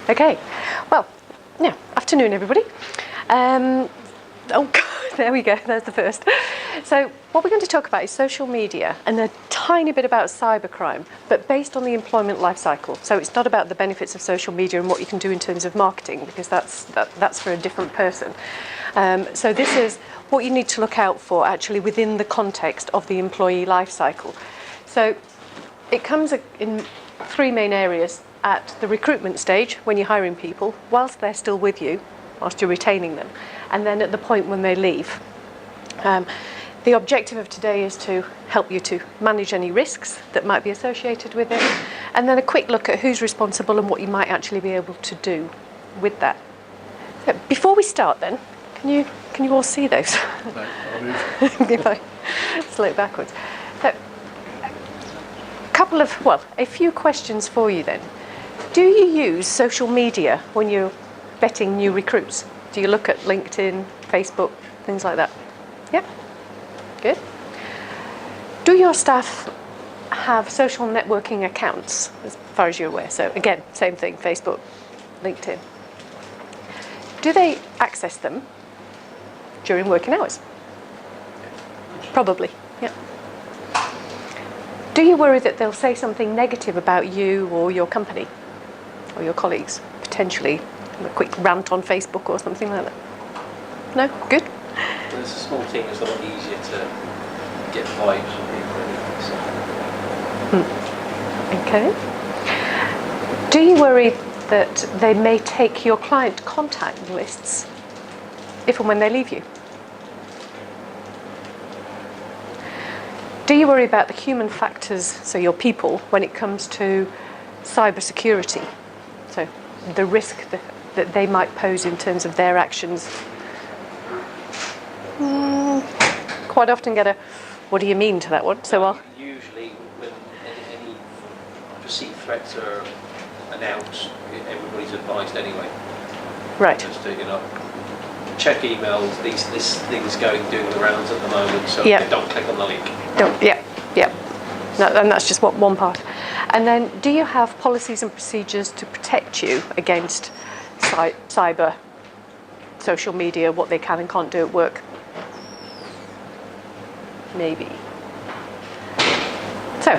Okay, well, yeah, afternoon everybody. Oh, God, there we go, there's the first. So what we're going to talk about is social media and a tiny bit about cybercrime, but based on the employment life cycle. So it's not about the benefits of social media and what you can do in terms of marketing, because that's for a different person. So this is what you need to look out for actually within the context of the employee life cycle. So it comes in three main areas. At the recruitment stage, when you're hiring people, whilst they're still with you, whilst you're retaining them, and then at the point when they leave. The objective of today is to help you to manage any risks that might be associated with it, and then a quick look at who's responsible and what you might actually be able to do with that. So before we start then, can you all see those? No, I'll move. If I slope backwards. So, a few questions for you then. Do you use social media when you're vetting new recruits? Do you look at LinkedIn, Facebook, things like that? Yeah? Good. Do your staff have social networking accounts, as far as you're aware? So again, same thing, Facebook, LinkedIn. Do they access them during working hours? Probably, yeah. Do you worry that they'll say something negative about you or your company or your colleagues, potentially a quick rant on Facebook or something like that? No? Good? There's a small team, it's a lot easier to get vibes from people anyway. Okay. Do you worry that they may take your client contact lists if and when they leave you? Do you worry about the human factors, so your people, when it comes to cybersecurity? So the risk that they might pose in terms of their actions? Quite often get a, what do you mean to that one? So usually when any perceived threats are announced, everybody's advised anyway. Right. Just to, check emails, this thing's doing the rounds at the moment, so don't click on the link. No, and that's just one part. And then, do you have policies and procedures to protect you against cyber, social media, what they can and can't do at work? Maybe. So,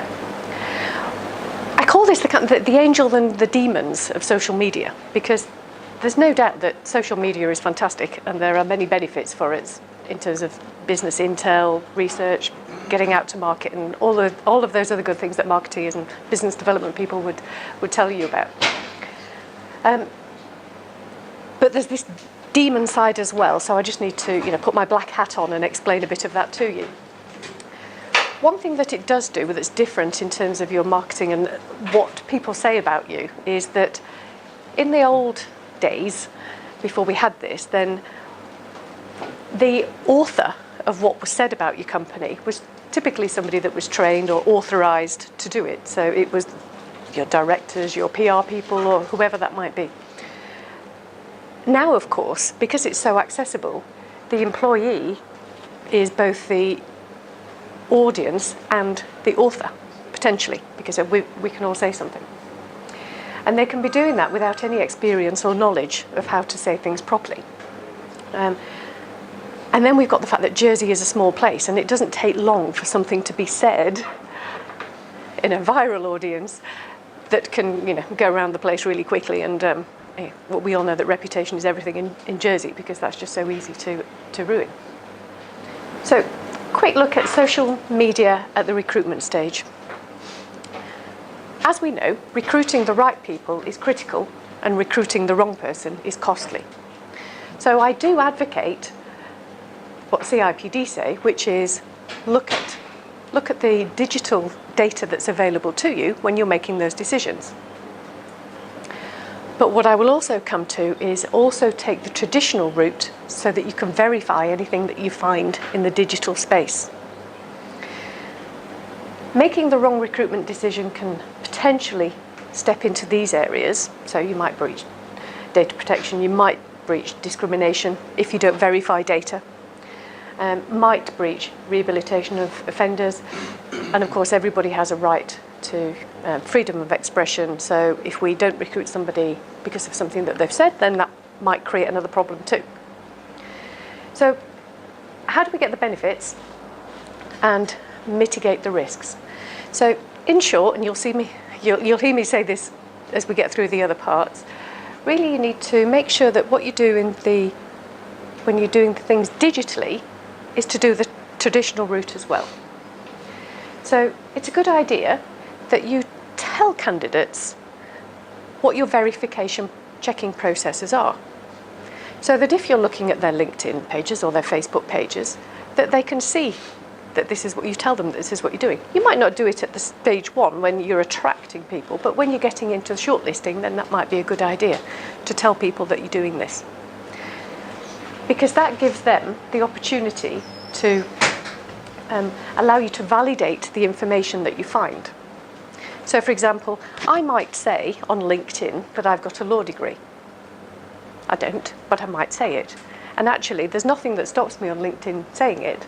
I call this the angel and the demons of social media, because there's no doubt that social media is fantastic and there are many benefits for it in terms of business intel, research, getting out to market, and all of those other good things that marketeers and business development people would tell you about. But there's this demon side as well, so I just need to put my black hat on and explain a bit of that to you. One thing that it does do that's different in terms of your marketing and what people say about you is that in the old days, before we had this, then the author of what was said about your company was typically somebody that was trained or authorised to do it. So it was your directors, your PR people, or whoever that might be. Now, of course, because it's so accessible, the employee is both the audience and the author, potentially, because we can all say something. And they can be doing that without any experience or knowledge of how to say things properly. And then we've got the fact that Jersey is a small place, and it doesn't take long for something to be said in a viral audience that can, go around the place really quickly. And we all know that reputation is everything in Jersey, because that's just so easy to ruin. So, quick look at social media at the recruitment stage. As we know, recruiting the right people is critical, and recruiting the wrong person is costly. So I do advocate what CIPD say, which is look at the digital data that's available to you when you're making those decisions. But what I will also come to is also take the traditional route so that you can verify anything that you find in the digital space. Making the wrong recruitment decision can potentially step into these areas. So you might breach data protection, you might breach discrimination if you don't verify data, might breach rehabilitation of offenders, and of course everybody has a right to freedom of expression. So if we don't recruit somebody because of something that they've said, then that might create another problem too. So how do we get the benefits and mitigate the risks? So in short, and you'll hear me say this as we get through the other parts, really you need to make sure that what you do when you're doing things digitally is to do the traditional route as well. So it's a good idea that you tell candidates what your verification checking processes are. So that if you're looking at their LinkedIn pages or their Facebook pages, that they can see that this is what you tell them, this is what you're doing. You might not do it at the stage one when you're attracting people, but when you're getting into shortlisting, then that might be a good idea to tell people that you're doing this. Because that gives them the opportunity to allow you to validate the information that you find. So for example, I might say on LinkedIn that I've got a law degree. I don't, but I might say it. And actually, there's nothing that stops me on LinkedIn saying it.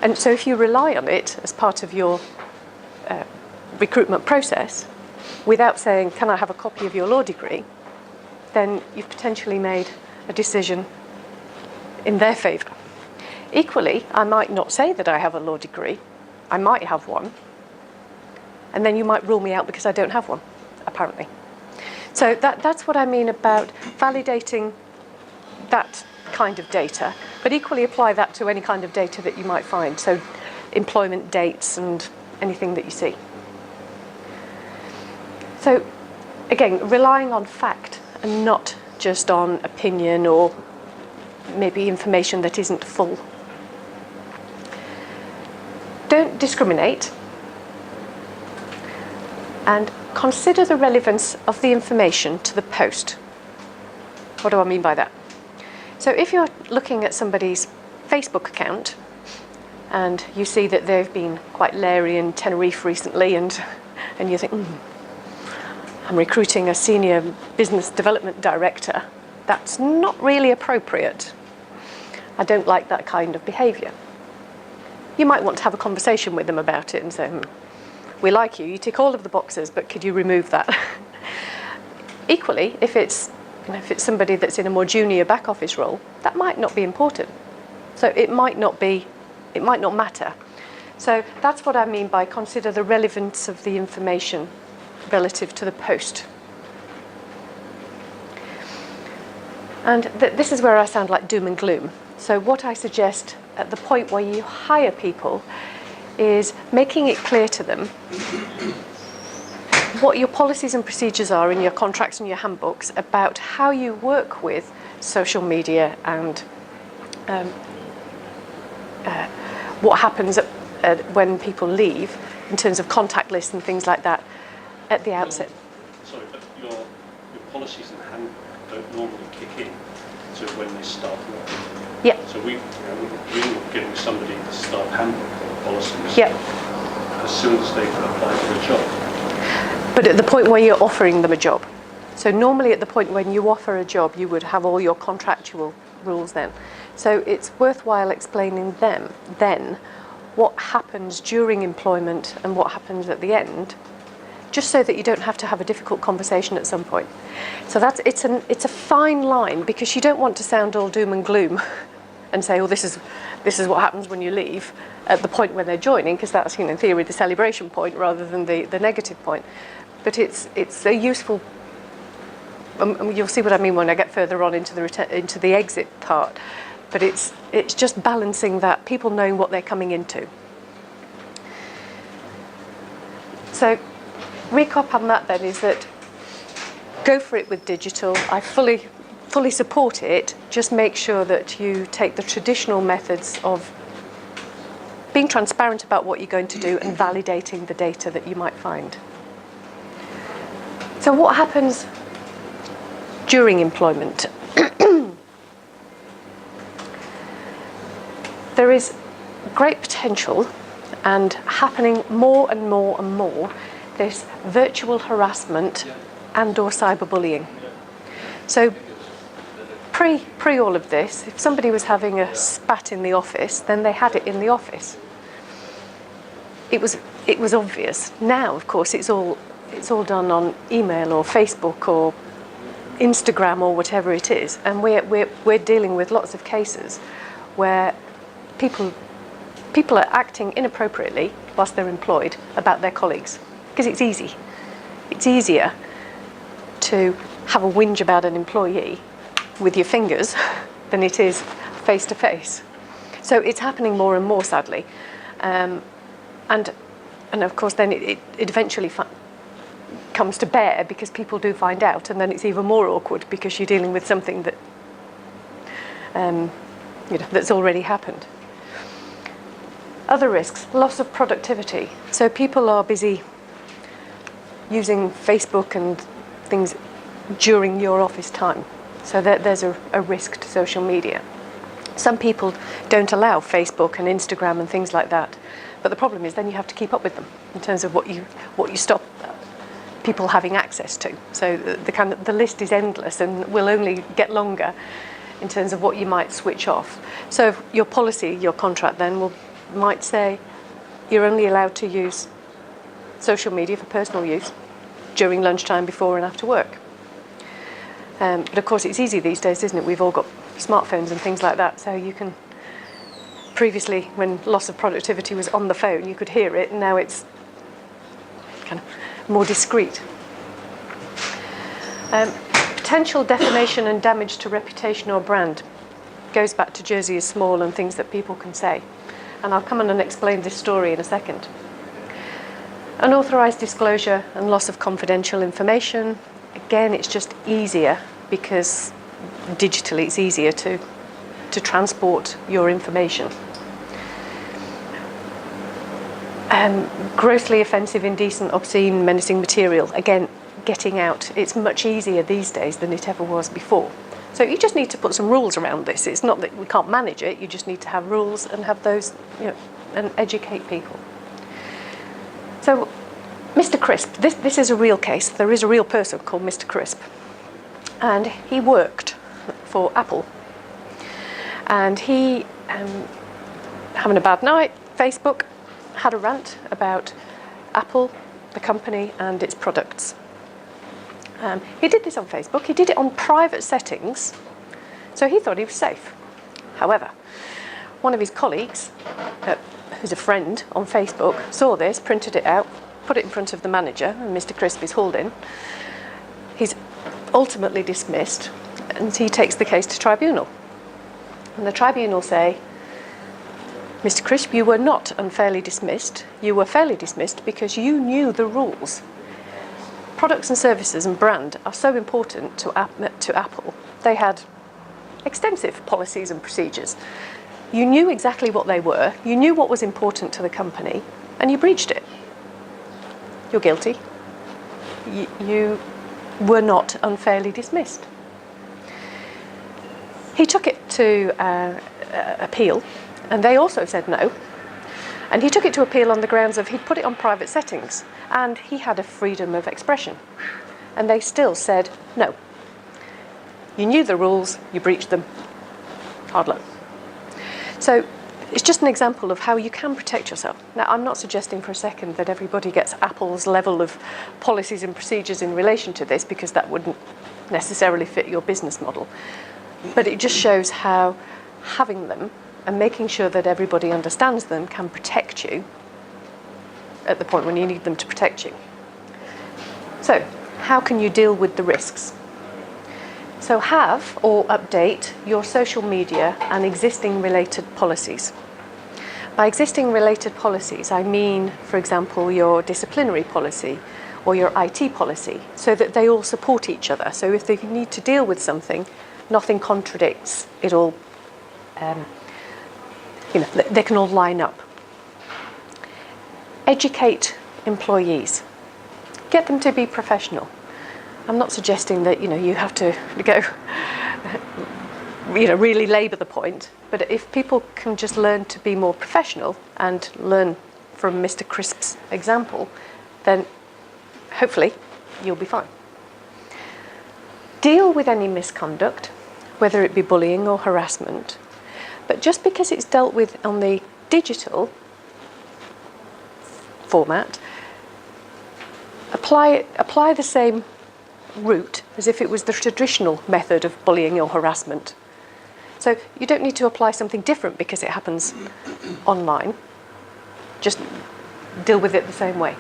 And so if you rely on it as part of your recruitment process, without saying, can I have a copy of your law degree, then you've potentially made a decision in their favour. Equally, I might not say that I have a law degree. I might have one. And then you might rule me out because I don't have one, apparently. So that's what I mean about validating that kind of data, but equally apply that to any kind of data that you might find. So employment dates and anything that you see. So again, relying on fact and not just on opinion or maybe information that isn't full. Don't discriminate, and consider the relevance of the information to the post. What do I mean by that? So if you're looking at somebody's Facebook account and you see that they've been quite leery in Tenerife recently, and you think, I'm recruiting a senior business development director, that's not really appropriate. I don't like that kind of behaviour. You might want to have a conversation with them about it and say, we like you, you tick all of the boxes, but could you remove that? Equally, if it's somebody that's in a more junior back office role, that might not be important. So it might not matter. So that's what I mean by consider the relevance of the information relative to the post. And this is where I sound like doom and gloom. So what I suggest at the point where you hire people is making it clear to them what your policies and procedures are in your contracts and your handbooks about how you work with social media and what happens when people leave in terms of contact lists and things like that at the outset. Sorry, but your policies and handbook don't normally kick in to when they start work. Yeah. So we're giving somebody the staff handbook or policies as soon as they can apply for a job. But at the point where you're offering them a job. So normally at the point when you offer a job, you would have all your contractual rules then. So it's worthwhile explaining them then what happens during employment and what happens at the end, just so that you don't have to have a difficult conversation at some point. So it's a fine line, because you don't want to sound all doom and gloom and say, oh, this is what happens when you leave at the point when they're joining, because that's, in theory, the celebration point rather than the negative point. But it's a useful. You'll see what I mean when I get further on into the exit part. But it's just balancing that, people knowing what they're coming into. So, recap on that then is that go for it with digital. I fully support it. Just make sure that you take the traditional methods of being transparent about what you're going to do and validating the data that you might find. So what happens during employment? There is great potential, and happening more and more and more, this virtual harassment and or cyberbullying. So pre all of this, if somebody was having a spat in the office, then they had it in the office. It it was obvious. Now, of course, it's all done on email or Facebook or Instagram or whatever it is, and we're dealing with lots of cases where people are acting inappropriately whilst they're employed about their colleagues, because it's easy. It's easier to have a whinge about an employee with your fingers than it is face to face. So it's happening more and more, sadly, and of course then it eventually comes to bear because people do find out, and then it's even more awkward because you're dealing with something that that's already happened. Other risks: loss of productivity. So people are busy using Facebook and things during your office time. So there's a risk to social media. Some people don't allow Facebook and Instagram and things like that. But the problem is then you have to keep up with them in terms of what you stop people having access to. So the list is endless and will only get longer in terms of what you might switch off. So your policy, your contract then might say you're only allowed to use social media for personal use during lunchtime, before and after work. But of course it's easy these days, isn't it? We've all got smartphones and things like that, so you can, previously when loss of productivity was on the phone you could hear it, and now it's kind of more discreet. Potential defamation and damage to reputation or brand goes back to Jersey is small and things that people can say, and I'll come on and explain this story in a second. Unauthorised disclosure and loss of confidential information. Again, it's just easier because digitally it's easier to transport your information. Grossly offensive, indecent, obscene, menacing material. Again, getting out. It's much easier these days than it ever was before. So you just need to put some rules around this. It's not that we can't manage it, you just need to have rules and have those, and educate people. So, Mr. Crisp, this is a real case. There is a real person called Mr. Crisp. And he worked for Apple. And he, having a bad night, Facebook, had a rant about Apple, the company, and its products. He did this on Facebook. He did it on private settings, so he thought he was safe. However, one of his colleagues, who's a friend on Facebook, saw this, printed it out, put it in front of the manager, and Mr. Crisp is hauled in. He's ultimately dismissed, and he takes the case to tribunal. And the tribunal say, Mr. Crisp, you were not unfairly dismissed. You were fairly dismissed because you knew the rules. Products and services and brand are so important to Apple. They had extensive policies and procedures. You knew exactly what they were, you knew what was important to the company, and you breached it. You're guilty. You were not unfairly dismissed. He took it to appeal, and they also said no. And he took it to appeal on the grounds of he'd put it on private settings, and he had a freedom of expression. And they still said no. You knew the rules, you breached them. Hard luck. So it's just an example of how you can protect yourself. Now, I'm not suggesting for a second that everybody gets Apple's level of policies and procedures in relation to this, because that wouldn't necessarily fit your business model. But it just shows how having them and making sure that everybody understands them can protect you at the point when you need them to protect you. So, how can you deal with the risks? So have or update your social media and existing related policies. By existing related policies, I mean, for example, your disciplinary policy or your IT policy, so that they all support each other. So if they need to deal with something, nothing contradicts. It all, they can all line up. Educate employees. Get them to be professional. I'm not suggesting that you have to go really labour the point, but if people can just learn to be more professional and learn from Mr. Crisp's example, then hopefully you'll be fine. Deal with any misconduct, whether it be bullying or harassment, but just because it's dealt with on the digital format. Apply the same route as if it was the traditional method of bullying or harassment. So you don't need to apply something different because it happens online. Just deal with it the same way.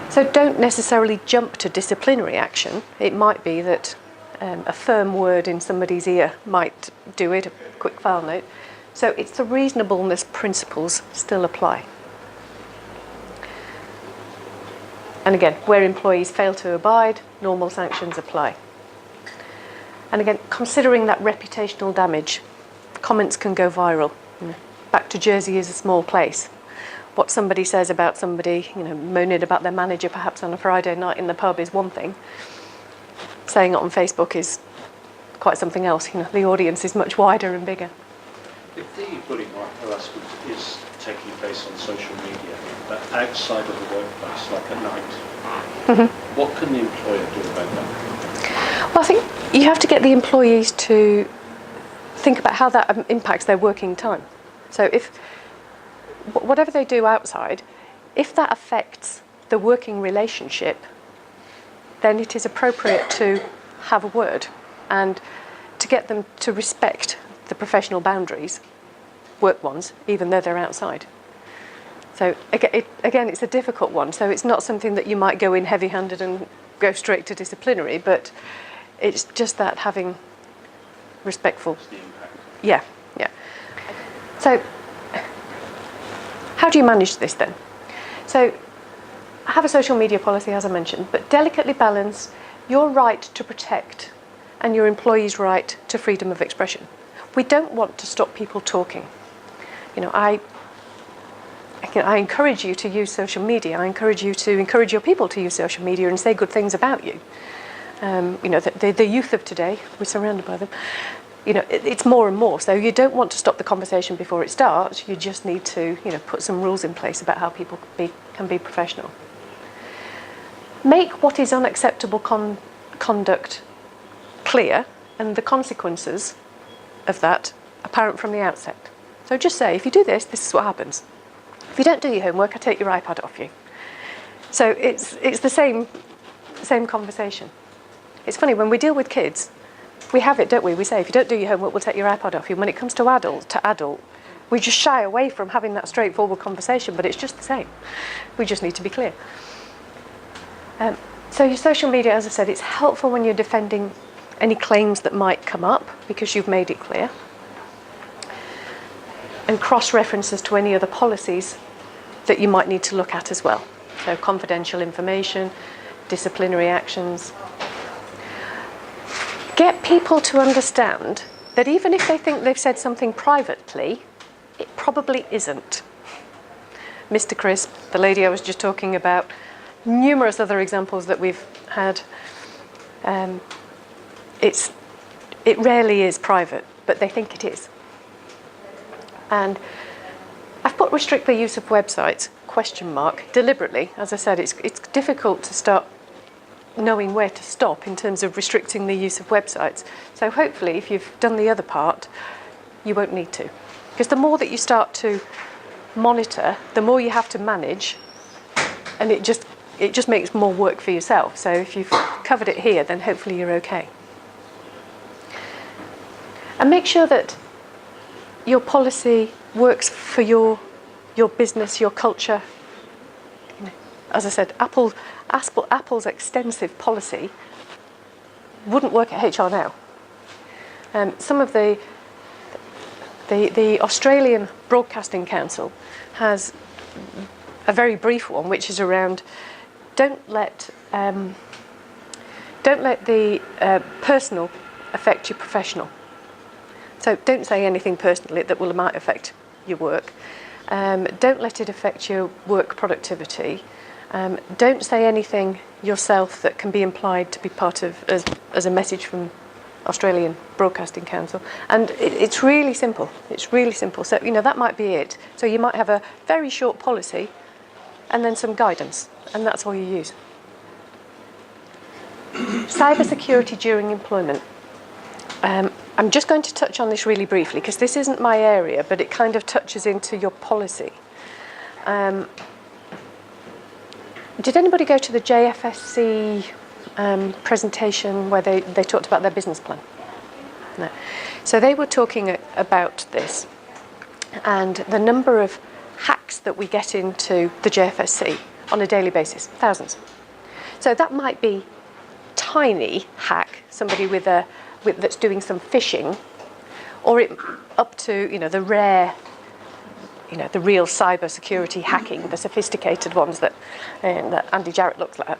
So don't necessarily jump to disciplinary action. It might be that a firm word in somebody's ear might do it, a quick file note. So it's the reasonableness principles still apply. And again, where employees fail to abide, normal sanctions apply. And again, considering that reputational damage, comments can go viral. Back to Jersey is a small place. What somebody says about somebody, moaning about their manager perhaps on a Friday night in the pub is one thing. Saying it on Facebook is quite something else. The audience is much wider and bigger. If the bullying or harassment is taking place on social media, but outside of the workplace, like at night, what can the employer do about that? Well, I think you have to get the employees to think about how that impacts their working time. So if whatever they do outside, if that affects the working relationship, then it is appropriate to have a word and to get them to respect the professional boundaries, work ones, even though they're outside. So again, it's a difficult one. So it's not something that you might go in heavy-handed and go straight to disciplinary, but it's just that having respectful. Yeah. So how do you manage this then? So I have a social media policy, as I mentioned, but delicately balance your right to protect and your employee's right to freedom of expression. We don't want to stop people talking. I encourage you to use social media. I encourage you to encourage your people to use social media and say good things about you. The youth of today, we're surrounded by them. It's more and more. So you don't want to stop the conversation before it starts. You just need to, put some rules in place about how people can be professional. Make what is unacceptable conduct clear and the consequences of that apparent from the outset. So just say, if you do this, this is what happens. If you don't do your homework, I take your iPad off you. So it's the same conversation. It's funny, when we deal with kids, we have it, don't we? We say, if you don't do your homework, we'll take your iPad off you. When it comes to adult, we just shy away from having that straightforward conversation, but it's just the same. We just need to be clear. So your social media, as I said, it's helpful when you're defending any claims that might come up because you've made it clear. And cross-references to any other policies that you might need to look at as well. So confidential information, disciplinary actions. Get people to understand that even if they think they've said something privately, it probably isn't. Mr. Crisp, the lady I was just talking about, numerous other examples that we've had. It rarely is private, but they think it is. And I've put restrict the use of websites, ? Deliberately. As I said, it's difficult to start knowing where to stop in terms of restricting the use of websites. So hopefully, if you've done the other part, you won't need to. Because the more that you start to monitor, the more you have to manage, and it just makes more work for yourself. So if you've covered it here, then hopefully you're okay. And make sure that your policy works for your business, your culture. As I said, Apple's extensive policy wouldn't work at HR Now. Some of the Australian Broadcasting Council has a very brief one, which is around don't let the personal affect your professional. So don't say anything personally that might affect your work. Don't let it affect your work productivity. Don't say anything yourself that can be implied to be part of as a message from Australian Broadcasting Council. And it's really simple. It's really simple. So, that might be it. So you might have a very short policy and then some guidance, and that's all you use. Cybersecurity during employment. I'm just going to touch on this really briefly because this isn't my area, but it kind of touches into your policy. Did anybody go to the JFSC presentation where they talked about their business plan? No. So they were talking about this and the number of hacks that we get into the JFSC on a daily basis, thousands. So that might be tiny hack, somebody that's doing some phishing, or up to the rare, the real cyber security hacking, the sophisticated ones that Andy Jarrett looks like.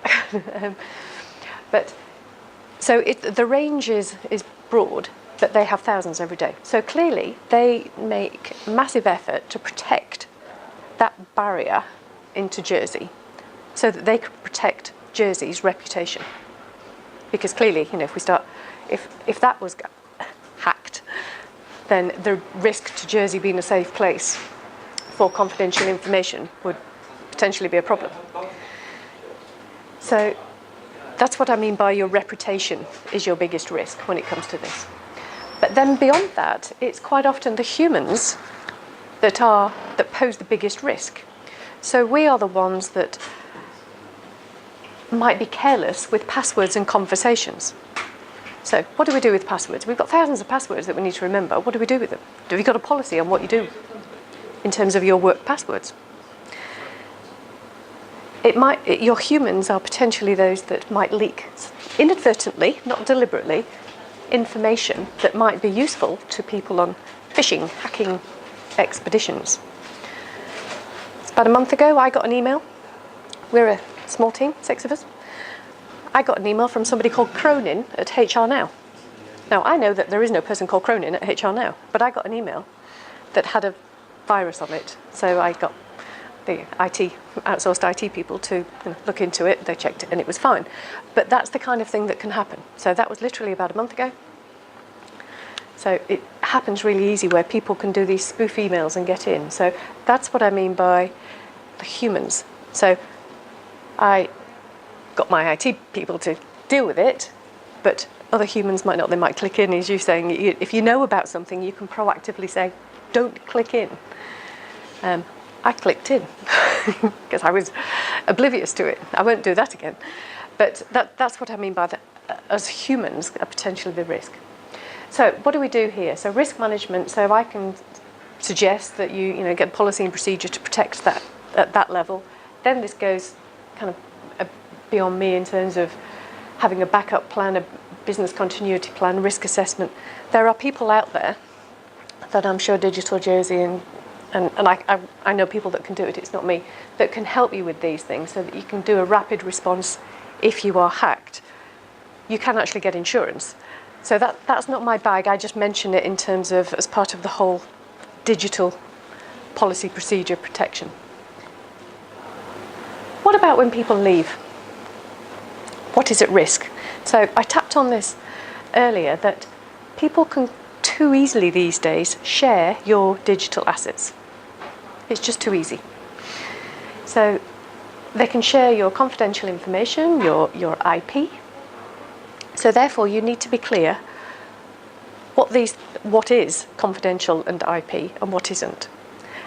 But so the range is broad, but they have thousands every day. So clearly they make massive effort to protect that barrier into Jersey, so that they could protect Jersey's reputation. Because clearly, if that was hacked, then the risk to Jersey being a safe place for confidential information would potentially be a problem. So that's what I mean by your reputation is your biggest risk when it comes to this. But then beyond that, it's quite often the humans that pose the biggest risk. So we are the ones that might be careless with passwords and conversations. So what do we do with passwords? We've got thousands of passwords that we need to remember. What do we do with them? Have you got a policy on what you do in terms of your work passwords? Your humans are potentially those that might leak inadvertently, not deliberately, information that might be useful to people on phishing, hacking expeditions. About a month ago, I got an email. We're a small team, 6 of us. I got an email from somebody called Cronin at HR Now. Now, I know that there is no person called Cronin at HR Now, but I got an email that had a virus on it. So I got the outsourced IT people to look into it. They checked it and it was fine. But that's the kind of thing that can happen. So that was literally about a month ago. So it happens really easy where people can do these spoof emails and get in. So that's what I mean by the humans. So I got my IT people to deal with it, but other humans might not. They might click in, as you're saying. If you know about something, you can proactively say, don't click in. I clicked in because I was oblivious to it. I won't do that again. But that's what I mean by that. As humans are potentially the risk. So what do we do here? So risk management. So I can suggest that you get policy and procedure to protect that at that level. Then this goes kind of beyond me in terms of having a backup plan, a business continuity plan, risk assessment. There are people out there that I'm sure Digital Jersey and I know people that can do it, it's not me, that can help you with these things so that you can do a rapid response if you are hacked. You can actually get insurance. So that's not my bag, I just mention it in terms of as part of the whole digital policy procedure protection. What about when people leave? What is at risk? So I tapped on this earlier, that people can too easily these days share your digital assets. It's just too easy. So they can share your confidential information, your IP. So therefore you need to be clear what is confidential and IP and what isn't.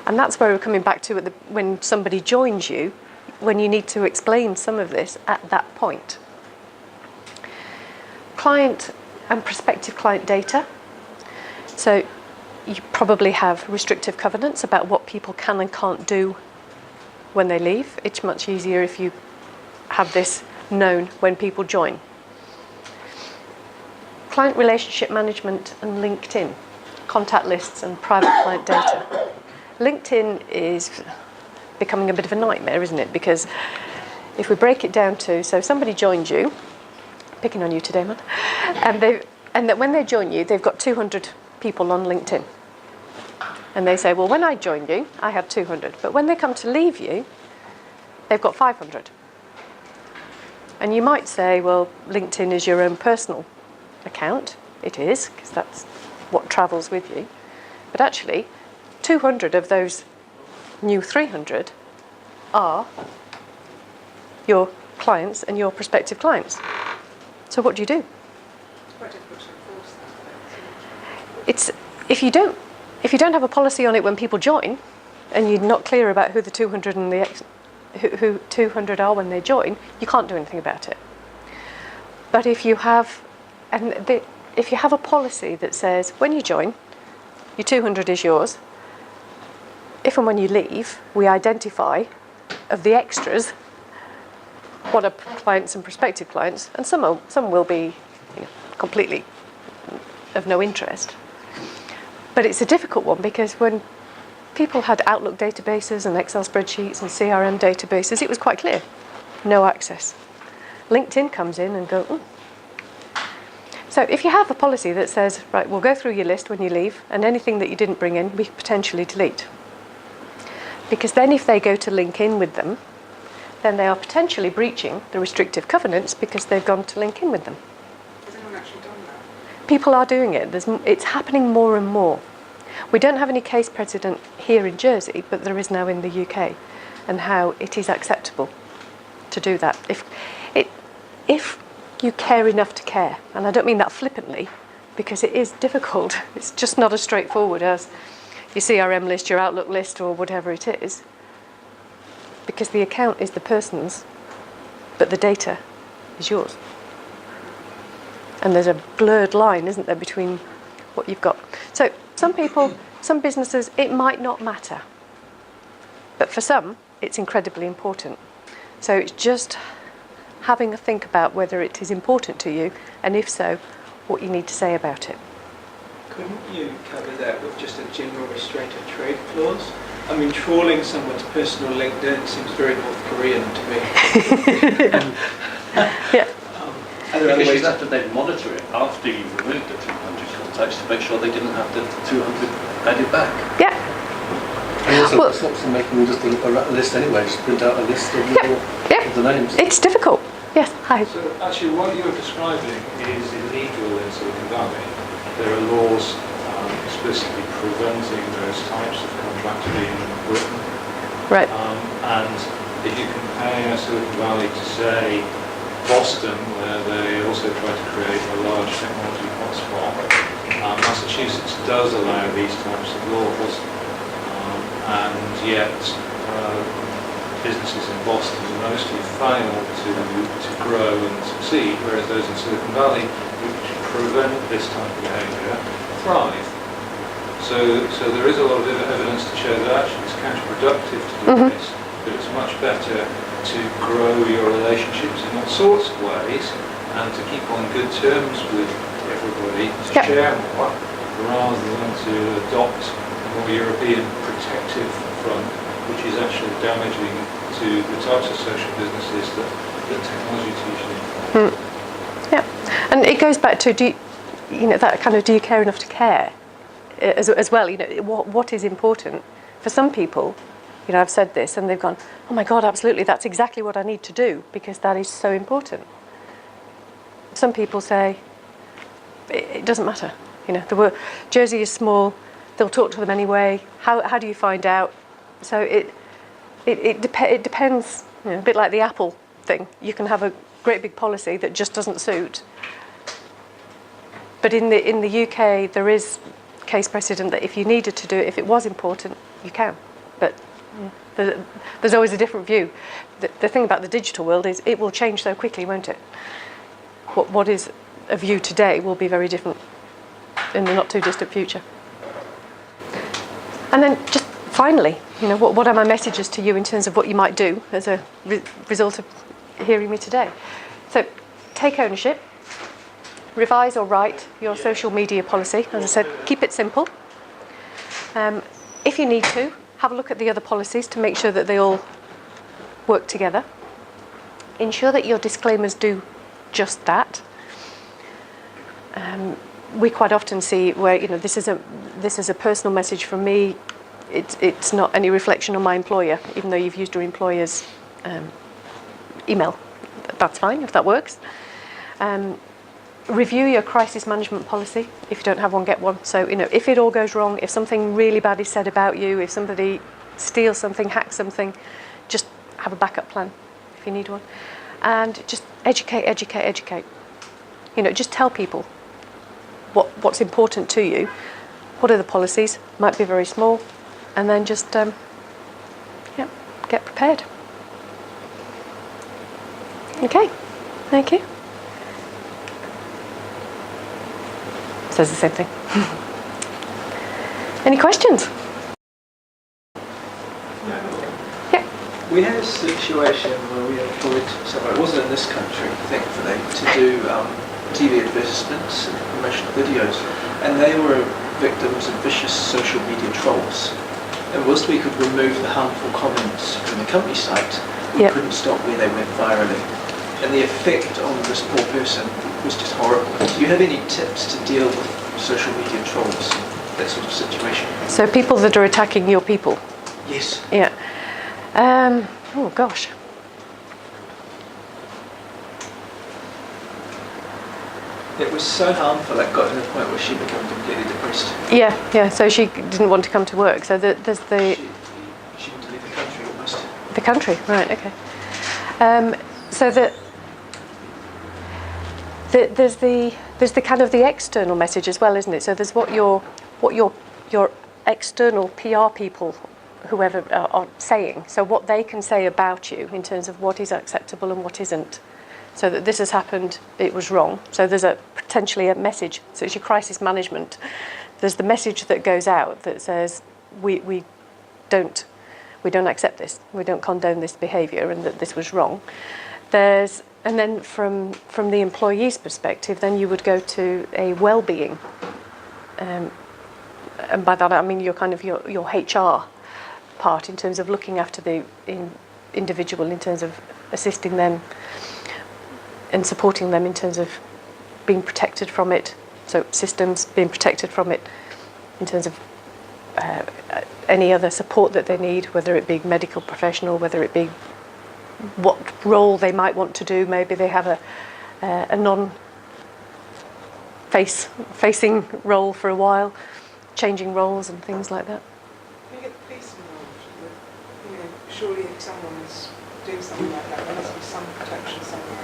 And that's where we're coming back to when somebody joins you, when you need to explain some of this at that point. Client and prospective client data. So you probably have restrictive covenants about what people can and can't do when they leave. It's much easier if you have this known when people join. Client relationship management and LinkedIn, contact lists and private client data. LinkedIn is becoming a bit of a nightmare, isn't it? Because if we break it down to, so somebody joined you, picking on you today, man, and that when they join you, they've got 200 people on LinkedIn. And they say, well, when I joined you, I had 200. But when they come to leave you, they've got 500. And you might say, well, LinkedIn is your own personal account. It is, because that's what travels with you. But actually, 200 of those new 300 are your clients and your prospective clients. So what do you do? It's if you don't have a policy on it when people join, and you're not clear about who the 200 and who 200 are when they join, you can't do anything about it. But if you have a policy that says when you join, your 200 is yours. If and when you leave, we identify of the extras what are clients and prospective clients, and some will be completely of no interest. But it's a difficult one because when people had Outlook databases and Excel spreadsheets and CRM databases, it was quite clear, no access. LinkedIn comes in and go, So if you have a policy that says, right, we'll go through your list when you leave, and anything that you didn't bring in, we potentially delete. Because then if they go to link in with them, then they are potentially breaching the restrictive covenants because they've gone to link in with them. Has anyone actually done that? People are doing it. It's happening more and more. We don't have any case precedent here in Jersey, but there is now in the UK, and how it is acceptable to do that. If you care enough to care, and I don't mean that flippantly, because it is difficult. It's just not as straightforward as your CRM list, your Outlook list, or whatever it is, because the account is the person's, but the data is yours. And there's a blurred line, isn't there, between what you've got. So some people, some businesses, it might not matter. But for some, it's incredibly important. So it's just having a think about whether it is important to you, and if so, what you need to say about it. Couldn't you cover that with just a general restraint of trade clause? I mean, trawling someone's personal LinkedIn seems very North Korean to me. Yeah. Are there other Because ways you have to then monitor it after you remove the 200 contacts to make sure they didn't have the 200 added back. Yeah. And also, Well- it stops them making just a list anyway, just print out a list of, Yeah. of the names. It's difficult. Yes, hi. So actually what you're describing is illegal in Silicon Valley. There are laws explicitly preventing those types of contracts being written. Right. And if you compare Silicon Valley to, say, Boston, where they also try to create a large technology hotspot, Massachusetts does allow these types of laws, and yet businesses in Boston mostly fail to grow and succeed, whereas those in Silicon Valley, which prevent this type of behaviour, thrive. So there is a lot of evidence to show that actually it's counterproductive to do this, but it's much better to grow your relationships in all sorts of ways and to keep on good terms with everybody, to share more, rather than to adopt a more European protective front, which is actually damaging to the types of social businesses that technology is usually. Yeah, and it goes back to do you care enough to care as well? What is important for some people. I've said this, and they've gone, "Oh my God, absolutely! That's exactly what I need to do because that is so important." Some people say it doesn't matter. Jersey is small. They'll talk to them anyway. How do you find out? So it depends. A bit like the Apple thing. You can have a great big policy that just doesn't suit. But in the UK, there is case precedent that if you needed to do it, if it was important, you can. But there's always a different view. The thing about the digital world is it will change so quickly, won't it? What is a view today will be very different in the not too distant future. And then just finally, what are my messages to you in terms of what you might do as a result of hearing me today? So take ownership, revise or write your social media policy. As I said, keep it simple. If you need to, have a look at the other policies to make sure that they all work together. Ensure that your disclaimers do just that. We quite often see where this is a personal message from me. It's not any reflection on my employer, even though you've used your employer's email. That's fine if that works. Review your crisis management policy. If you don't have one, get one. So if it all goes wrong, if something really bad is said about you, if somebody steals something, hacks something, just have a backup plan if you need one. And just educate. Just tell people what's important to you. What are the policies? Might be very small, and then just get prepared. Okay, thank you. Says the same thing. Any questions? Yeah. We had a situation where we employed someone, it wasn't in this country, thankfully, to do TV advertisements and promotional videos, and they were victims of vicious social media trolls. And whilst we could remove the harmful comments from the company site, we couldn't stop where they went virally. And the effect on this poor person was just horrible. Do you have any tips to deal with social media trolls, that sort of situation? So people that are attacking your people? Yes. Yeah. Oh gosh. It was so harmful it got to the point where she became completely depressed. Yeah. So she didn't want to come to work. So there's the... She wanted to leave the country almost. The country, right, okay. So there's the kind of the external message as well, isn't it? So there's what your external PR people, whoever, are saying. So what they can say about you in terms of what is acceptable and what isn't. So that this has happened, it was wrong. So there's potentially a message. So it's your crisis management. There's the message that goes out that says we don't accept this. We don't condone this behaviour and that this was wrong. And then from the employee's perspective, then you would go to a well-being, and by that I mean your HR part in terms of looking after the individual, in terms of assisting them and supporting them in terms of being protected from it. So systems being protected from it, in terms of any other support that they need, whether it be medical professional, whether it be what role they might want to do. Maybe they have a non-facing role for a while, changing roles and things like that. Can you get the police involved? Surely if someone's doing something like that, there must be some protection somewhere.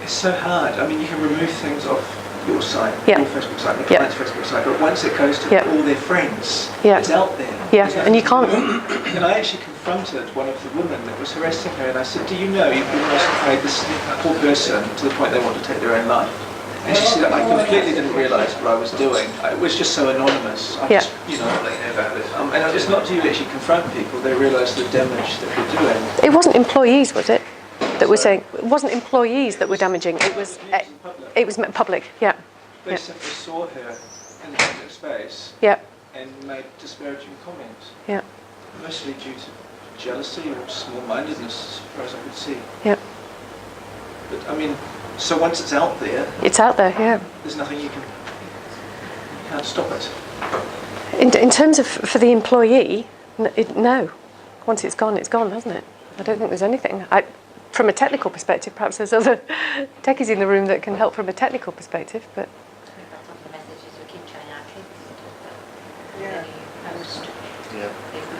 It's so hard. I mean, you can remove things off your site, your Facebook site, the client's Facebook site, but once it goes to all their friends, it's out there. Yeah, and you can't... And I actually confronted one of the women that was harassing her, and I said, do you know you've been harassing this poor person to the point they want to take their own life? And she said, I completely didn't realise what I was doing. It was just so anonymous. I just, about it. And it's not till you actually confront people, they realise the damage that they're doing. It wasn't employees, was it? That were saying it wasn't employees that were damaging. It was public. Yeah. They simply saw her in the public space. Yeah. And made disparaging comments. Yeah. Mostly due to jealousy or small-mindedness, as far as I could see. Yeah. But I mean, so once it's out there. It's out there. Yeah. There's nothing you can't stop it. In terms of for the employee, no. Once it's gone, hasn't it? I don't think there's anything. From a technical perspective, perhaps there's other techies in the room that can help from a technical perspective, but... The messages we keep trying our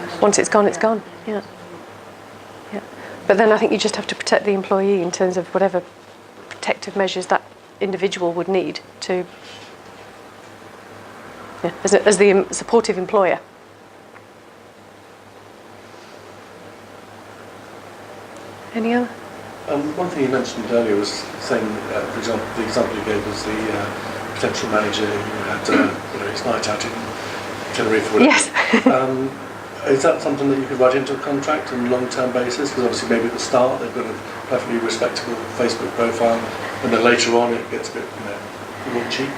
kids. Once it's gone, it's gone. Yeah. Yeah. But then I think you just have to protect the employee in terms of whatever protective measures that individual would need to... Yeah, as the supportive employer. Any other? One thing you mentioned earlier was saying, for example, the example you gave was the potential manager who had his night out in Tenerife or whatever. Yes. Is that something that you could write into a contract on a long-term basis? Because obviously maybe at the start they've got a perfectly respectable Facebook profile, and then later on it gets a bit raunchy.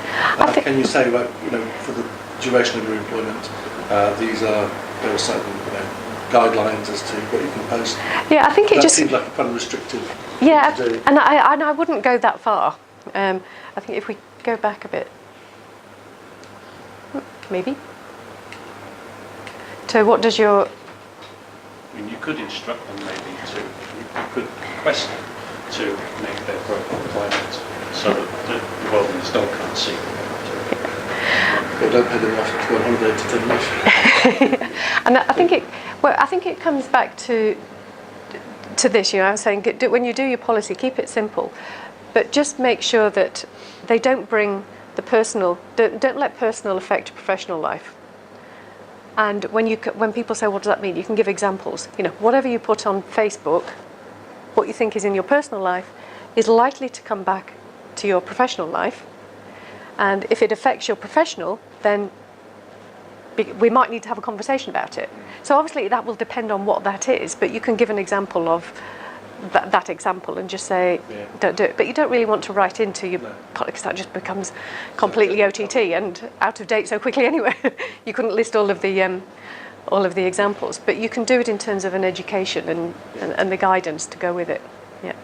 Can you say, for the duration of your employment, there are certain guidelines as to what you can post? Yeah, I think it just seems like quite a restrictive. Yeah, to do. and I wouldn't go that far. I think if we go back a bit, maybe. So what does your... I mean, you could instruct them maybe you could request them to make their profile private so that the world in still can't see them. Or don't pay them off to go on holiday to Tenerife. And I think it comes back to this. I was saying, when you do your policy, keep it simple, but just make sure that they don't bring the personal. Don't let personal affect professional life. And when people say, what does that mean? You can give examples. You know, whatever you put on Facebook, what you think is in your personal life, is likely to come back to your professional life. And if it affects your professional, then we might need to have a conversation about it. So obviously that will depend on what that is, but you can give an example of that example and just say, don't do it. But you don't really want to write into your because that just becomes completely OTT and out of date so quickly anyway. You couldn't list all of the examples, but you can do it in terms of an education and the guidance to go with it. Yeah.